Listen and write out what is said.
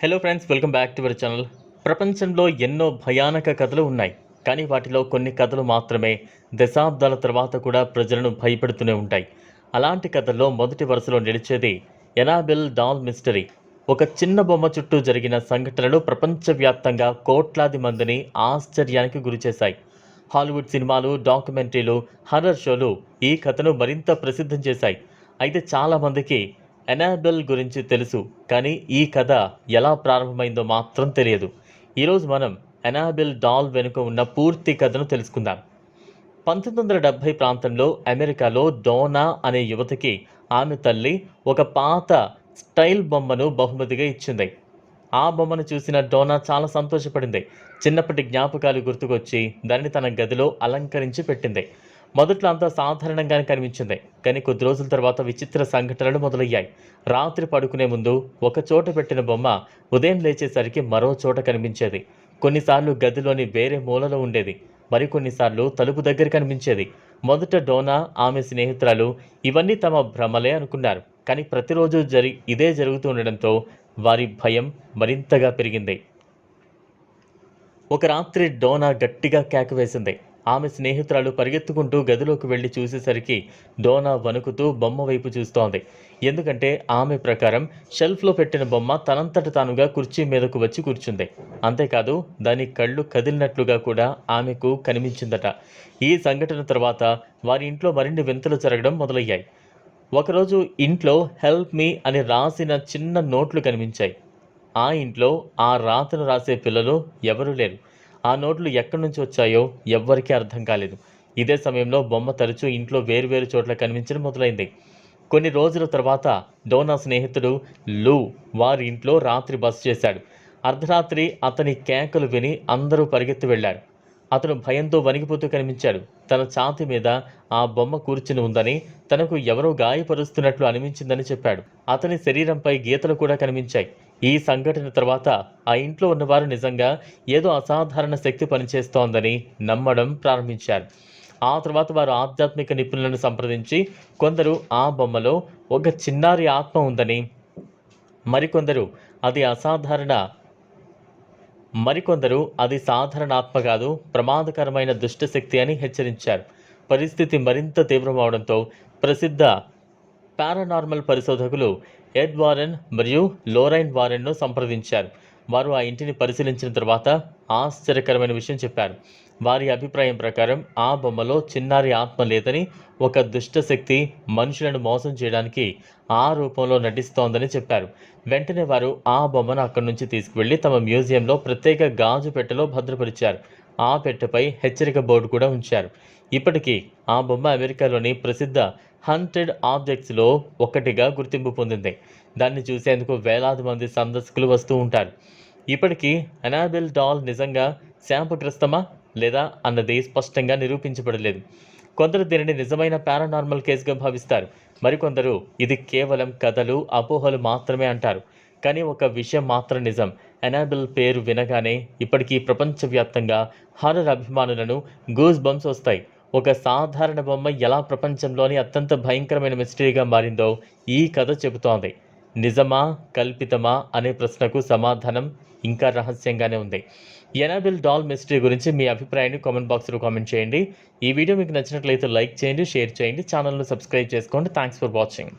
Hello friends, welcome back to our channel. ప్రపంచంలో ఎన్నో భయానక కథలు ఉన్నాయి. కానీ వాటిలో కొన్ని కథలు మాత్రమే దశాబ్దాల తర్వాత కూడా ప్రజలను భయపెడుతూనే ఉంటాయి. అలాంటి కథల్లో మొదటి వరుసలో నిలిచేది ఎనాబెల్ డాల్ మిస్టరీ. ఒక చిన్న బొమ్మ చుట్టూ జరిగిన సంఘటనలు ప్రపంచవ్యాప్తంగా కోట్లాది మందిని ఆశ్చర్యానికి గురిచేశాయి. హాలీవుడ్ సినిమాలు, డాక్యుమెంటరీలు, హర్రర్ షోలు ఈ కథను మరింత ప్రసిద్ధం చేశాయి. అయితే చాలామందికి ఎనాబెల్ గురించి తెలుసు, కానీ ఈ కథ ఎలా ప్రారంభమైందో మాత్రం తెలియదు. ఈరోజు మనం ఎనాబెల్ డాల్ వెనుక ఉన్న పూర్తి కథను తెలుసుకుందాం. 1970 ప్రాంతంలో అమెరికాలో డోనా అనే యువతికి ఆమె తల్లి ఒక పాత స్టైల్ బొమ్మను బహుమతిగా ఇచ్చింది. ఆ బొమ్మను చూసిన డోనా చాలా సంతోషపడింది. చిన్నప్పటి జ్ఞాపకాలు గుర్తుకొచ్చి దానిని తన గదిలో అలంకరించి పెట్టింది. మొదట్లో అంతా సాధారణంగానే కనిపించింది, కానీ కొద్ది రోజుల తర్వాత విచిత్ర సంఘటనలు మొదలయ్యాయి. రాత్రి పడుకునే ముందు ఒక చోట పెట్టిన బొమ్మ ఉదయం లేచేసరికి మరో చోట కనిపించేది. కొన్నిసార్లు గదిలోని వేరే మూలలో ఉండేది, మరికొన్నిసార్లు తలుపు దగ్గర కనిపించేది. మొదట డోనా, ఆమె స్నేహితురాలు ఇవన్నీ తమ భ్రమలే అనుకున్నారు. కానీ ప్రతిరోజు ఇదే జరుగుతూ ఉండడంతో వారి భయం మరింతగా పెరిగింది. ఒక రాత్రి డోనా గట్టిగా కేక వేసింది. ఆమె స్నేహితురాలు పరిగెత్తుకుంటూ గదిలోకి వెళ్లి చూసేసరికి డోనా వణుకుతూ బొమ్మ వైపు చూస్తోంది. ఎందుకంటే ఆమె ప్రకారం షెల్ఫ్లో పెట్టిన బొమ్మ తనంతట తానుగా కుర్చీ మీదకు వచ్చి కూర్చుంది. అంతేకాదు, దాని కళ్ళు కదిలినట్లుగా కూడా ఆమెకు కనిపించిందట. ఈ సంఘటన తర్వాత వారి ఇంట్లో మరిన్ని వింతలు జరగడం మొదలయ్యాయి. ఒకరోజు ఇంట్లో హెల్ప్ మీ అని రాసిన చిన్న నోట్లు కనిపించాయి. ఆ ఇంట్లో ఆ రాతను రాసే పిల్లలు ఎవరూ లేరు. ఆ నోట్లు ఎక్కడి నుంచి వచ్చాయో ఎవ్వరికీ అర్థం కాలేదు. ఇదే సమయంలో బొమ్మ తరచూ ఇంట్లో వేరువేరు చోట్ల కనిపించడం మొదలైంది. కొన్ని రోజుల తర్వాత డోనా స్నేహితుడు లూ వారి ఇంట్లో రాత్రి బస చేశాడు. అర్ధరాత్రి అతని కేకలు విని అందరూ పరిగెత్తి వెళ్లారు. అతను భయంతో వణికిపోతూ కనిపించాడు. తన ఛాతీ మీద ఆ బొమ్మ కూర్చుని ఉందని, తనకు ఎవరో గాయపరుస్తున్నట్లు అనిపించిందని చెప్పాడు. అతని శరీరంపై గీతలు కూడా కనిపించాయి. ఈ సంఘటన తర్వాత ఆ ఇంట్లో ఉన్నవారు నిజంగా ఏదో అసాధారణ శక్తి పనిచేస్తోందని నమ్మడం ప్రారంభించారు. ఆ తర్వాత వారు ఆధ్యాత్మిక నిపుణులను సంప్రదించి కొందరు ఆ బొమ్మలో ఒక చిన్నారి ఆత్మ ఉందని, మరికొందరు అది సాధారణ ఆత్మ కాదు, ప్రమాదకరమైన దుష్టశక్తి అని హెచ్చరించారు. పరిస్థితి మరింత తీవ్రమవడంతో ప్రసిద్ధ పారానార్మల్ పరిశోధకులు ఎడ్ వారెన్ మరియు లోరైన్ వారెన్ను సంప్రదించారు. వారు ఆ ఇంటిని పరిశీలించిన తర్వాత ఆశ్చర్యకరమైన విషయం చెప్పారు. వారి అభిప్రాయం ప్రకారం ఆ బొమ్మలో చిన్నారి ఆత్మ లేదని, ఒక దుష్టశక్తి మనుషులను మోసం చేయడానికి ఆ రూపంలో నటిస్తోందని చెప్పారు. వెంటనే వారు ఆ బొమ్మను అక్కడి నుంచి తీసుకువెళ్లి తమ మ్యూజియంలో ప్రత్యేక గాజు పెట్టెలో భద్రపరిచారు. ఆ పెట్టెపై హెచ్చరిక బోర్డు కూడా ఉంచారు. ఇప్పటికీ ఆ బొమ్మ అమెరికాలోని ప్రసిద్ధ హంటెడ్ ఆబ్జెక్ట్స్లో ఒకటిగా గుర్తింపు పొందింది. దాన్ని చూసేందుకు వేలాది మంది సందర్శకులు వస్తూ ఉంటారు. ఇప్పటికీ ఎనాబెల్ డాల్ నిజంగా శాపగ్రస్తమా లేదా అన్నది స్పష్టంగా నిరూపించబడలేదు. కొందరు దీనిని నిజమైన పారానార్మల్ కేసుగా భావిస్తారు, మరికొందరు ఇది కేవలం కథలు, అపోహలు మాత్రమే అంటారు. కానీ ఒక విషయం మాత్రం నిజం, ఎనాబెల్ పేరు వినగానే ఇప్పటికీ ప్రపంచవ్యాప్తంగా హారర్ అభిమానులను గూస్ బంప్స్ వస్తాయి. ఒక సాధారణ బొమ్మ ఎలా ప్రపంచంలోని అత్యంత భయంకరమైన మిస్టరీగా మారిందో ఈ కథ చెబుతోంది. నిజమా, కల్పితమా అనే ప్రశ్నకు సమాధానం ఇంకా రహస్యంగానే ఉంది. ఎనాబెల్ డాల్ మిస్టరీ గురించి మీ అభిప్రాయాన్ని కామెంట్ బాక్స్లో కామెంట్ చేయండి. ఈ వీడియో మీకు నచ్చినట్లయితే లైక్ చేయండి, షేర్ చేయండి, ఛానల్ను సబ్స్క్రైబ్ చేసుకోండి. Thanks for watching.